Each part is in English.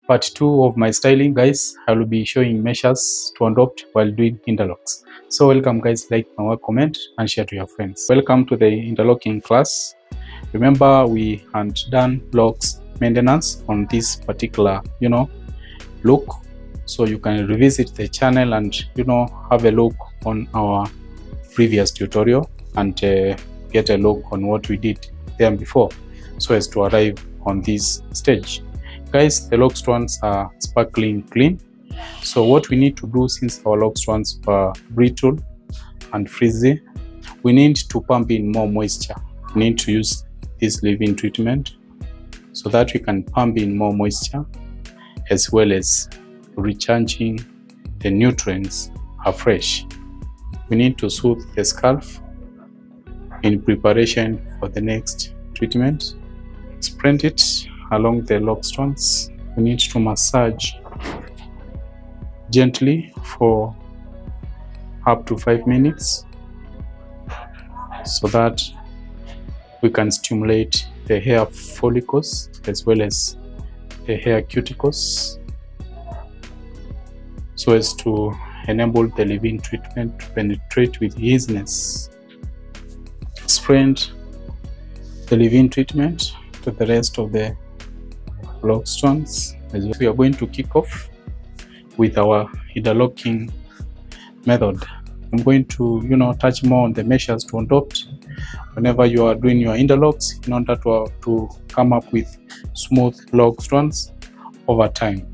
Part 2 of my styling, guys. I will be showing measures to adopt while doing interlocks. So welcome guys, like my work, comment and share to your friends. Welcome to the interlocking class. Remember we had done locks maintenance on this particular look, so you can revisit the channel and have a look on our previous tutorial and get a look on what we did there before, so as to arrive on this stage. Guys, the log strands are sparkling clean. So what we need to do, since our log strands are brittle and frizzy, we need to pump in more moisture. We need to use this leave-in treatment so that we can pump in more moisture, as well as recharging the nutrients afresh. We need to soothe the scalp in preparation for the next treatment. Spread it along the log strands. We need to massage gently for up to 5 minutes so that we can stimulate the hair follicles as well as the hair cuticles, so as to enable the leave-in treatment to penetrate with easiness. Spread the leave-in treatment to the rest of the log strands. We are going to kick off with our interlocking method. I'm going to touch more on the measures to adopt whenever you are doing your interlocks, in order to come up with smooth log strands over time.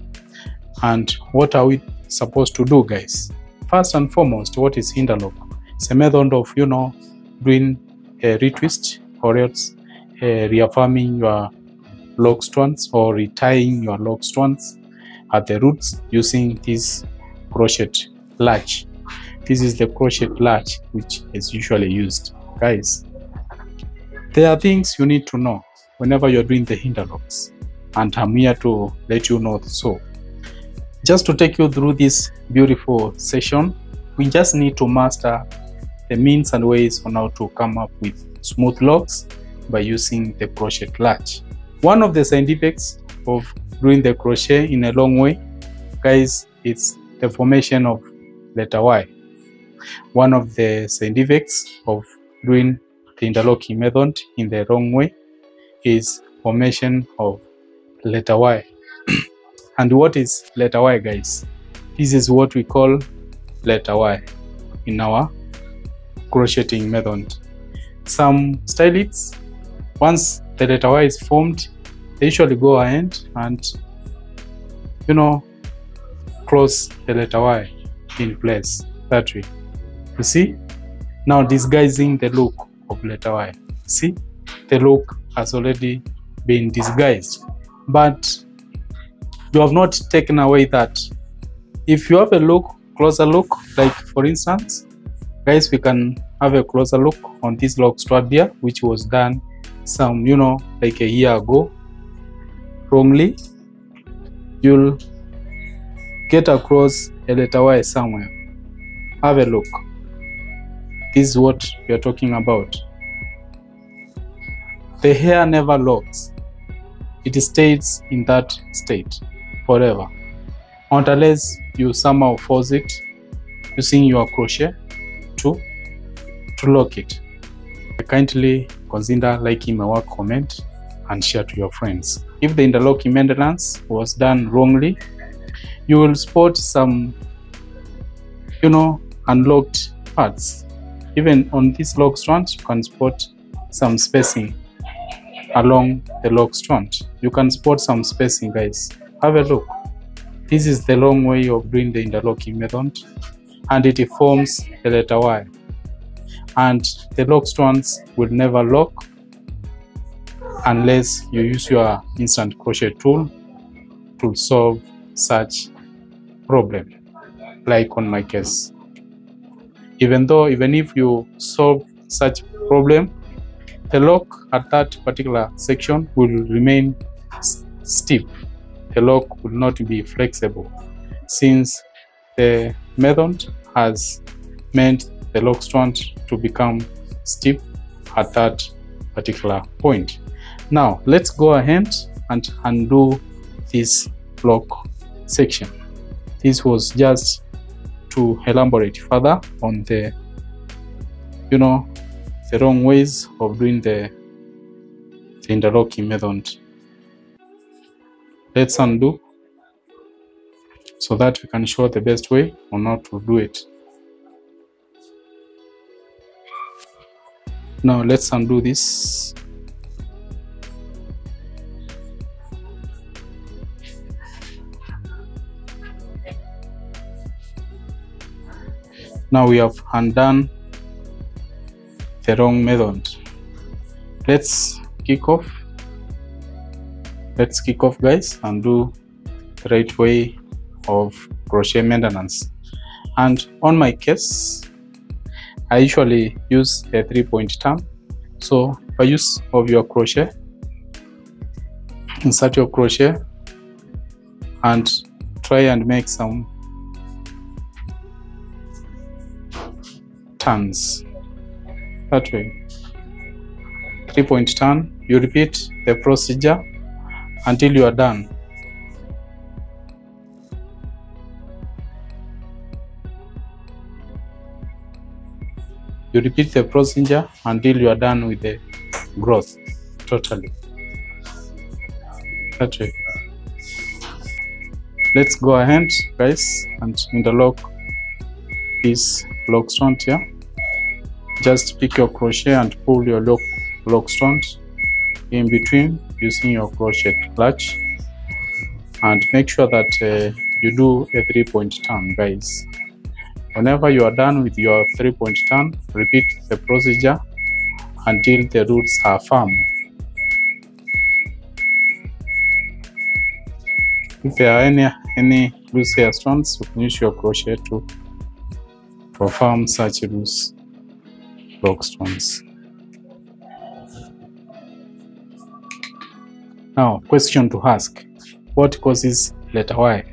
And what are we supposed to do, guys? First and foremost, what is interlock? It's a method of doing a retwist, or else reaffirming your log strands or retying your log strands at the roots using this crochet latch. This is the crochet latch which is usually used. Guys, there are things you need to know whenever you're doing the interlocks, and I'm here to let you know. So just to take you through this beautiful session, we just need to master the means and ways on how to come up with smooth locks by using the crochet latch. One of the side effects of doing the crochet in a long way, guys, it's the formation of letter Y. One of the side effects of doing the interlocking method in the wrong way is formation of letter Y. And what is letter Y, guys? This is what we call letter Y in our crocheting method. Some stylists, once the letter Y is formed, they usually go ahead and close the letter Y in place that way. You see, now disguising the look of letter Y. See, the look has already been disguised, but you have not taken away that. If you have a look, closer look, like for instance, guys, we can have a closer look on this log strand here, which was done some like a year ago wrongly. You'll get across a letter Y somewhere. Have a look. This is what we are talking about. The hair never locks. It stays in that state forever, unless you somehow force it using your crochet to lock it. Kindly consider liking my work, comment and share to your friends. If the interlocking maintenance was done wrongly, you will spot some unlocked parts. Even on this log strand, you can spot some spacing along the log strand. You can spot some spacing, guys. Have a look. This is the long way of doing the interlocking method, and it forms the letter Y. And the log strands will never lock unless you use your instant crochet tool to solve such problem, like on my case. Even if you solve such problem, the lock at that particular section will remain stiff. The lock will not be flexible, since the method has meant the log strand to become stiff at that particular point. Now let's go ahead and undo this lock section. This was just to elaborate further on the the wrong ways of doing the interlocking method. Let's undo so that we can show the best way on how to do it. Now let's undo this. Now we have undone the wrong method. Let's kick off. Let's kick off, guys, and do the right way of crochet maintenance. And on my case, I usually use a 3-point turn. So by use of your crochet, insert your crochet and try and make some turns that way. 3-point turn. You repeat the procedure until you are done. You repeat the procedure until you are done with the growth totally. That way. Let's go ahead, guys, and interlock this lock strand here. Just pick your crochet and pull your lock strand in between using your crochet clutch, and make sure that you do a 3-point turn, guys. Whenever you are done with your 3-point turn, repeat the procedure until the roots are firm. If there are any loose hair strands, you can use your crochet to perform such loose lock strands. Now, question to ask: what causes letter Y?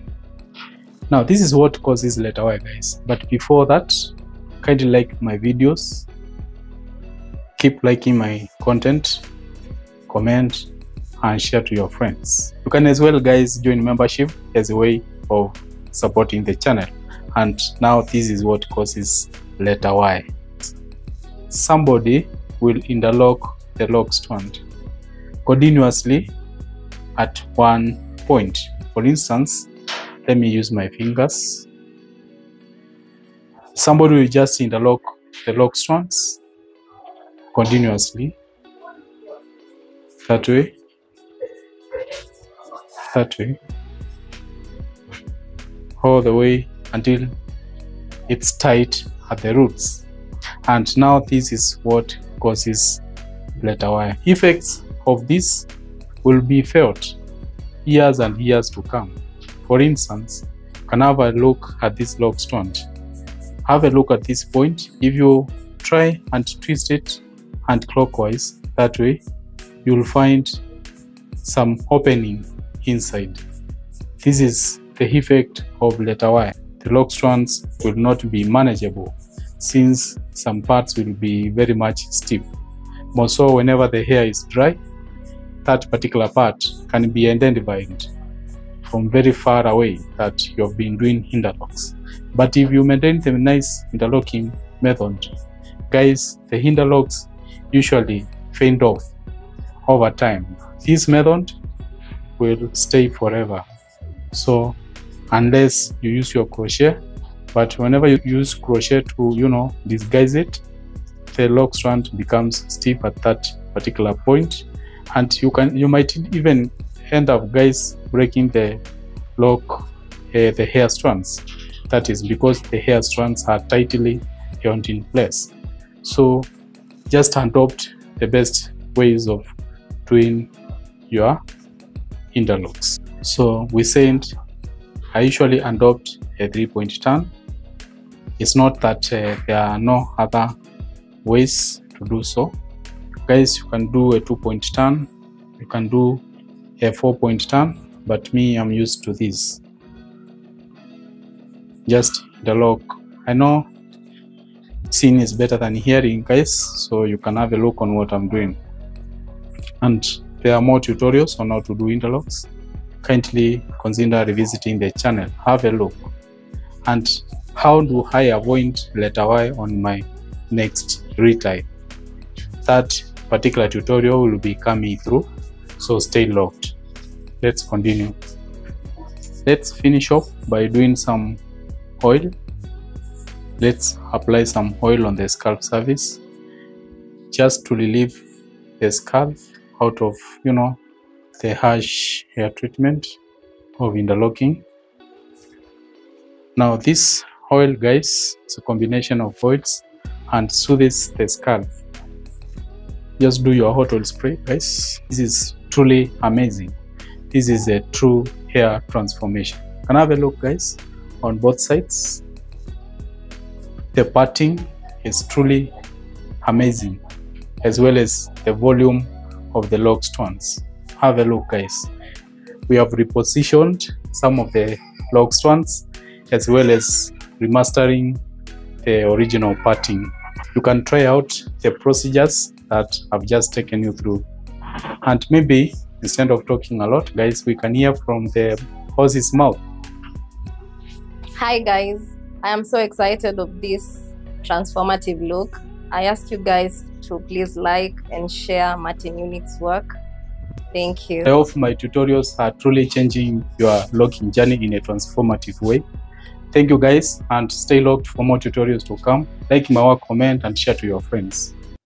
Now, this is what causes letter Y, guys. But before that, kindly like my videos, keep liking my content, comment, and share to your friends. You can as well, guys, join membership as a way of supporting the channel. And now this is what causes letter Y. Somebody will interlock the lock strand continuously at one point. For instance, let me use my fingers. Somebody will just interlock the lock strands continuously that way, all the way until it's tight at the roots. And now this is what causes letter Y. Effects of this will be felt years and years to come. For instance, you can have a look at this lock strand. Have a look at this point. If you try and twist it and clockwise that way, you will find some opening inside. This is the effect of letter Y. The lock strands will not be manageable since some parts will be very much stiff. More so whenever the hair is dry, that particular part can be identified from very far away that you have been doing interlocks. But if you maintain the nice interlocking method, guys, the interlocks usually fade off over time. This method will stay forever. So unless you use your crochet, but whenever you use crochet to disguise it, the lock strand becomes stiff at that particular point, and you might even end up, guys, breaking the hair strands. That is because the hair strands are tightly held in place. So just adopt the best ways of doing your interlocks. So we said I usually adopt a 3-point turn. It's not that there are no other ways to do so. Guys, you can do a 2-point turn, you can do a 4-point turn, but me, I'm used to this. Just interlock. I know seeing is better than hearing, guys, so you can have a look on what I'm doing. And there are more tutorials on how to do interlocks. kindly consider revisiting the channel. Have a look. And how do I avoid letter Y on my next retype? That particular tutorial will be coming through, so stay locked. Let's continue. Let's finish off by doing some oil. Let's apply some oil on the scalp surface just to relieve the scalp out of, the harsh hair treatment of interlocking. Now this oil, guys, is a combination of oils and soothes the scalp. Just do your hot oil spray, guys. This is truly amazing. This is a true hair transformation. Can I have a look, guys, on both sides? The parting is truly amazing, as well as the volume of the Locs strands. Have a look, guys. We have repositioned some of the Locs strands, as well as remastering the original parting. You can try out the procedures that I've just taken you through. And maybe instead of talking a lot, guys, we can hear from the horse's mouth. Hi guys, I am so excited of this transformative look. I ask you guys to please like and share Martin Unique's work. Thank you. I hope my tutorials are truly changing your locking journey in a transformative way. Thank you guys, and stay locked for more tutorials to come. Like my work, comment, and share to your friends.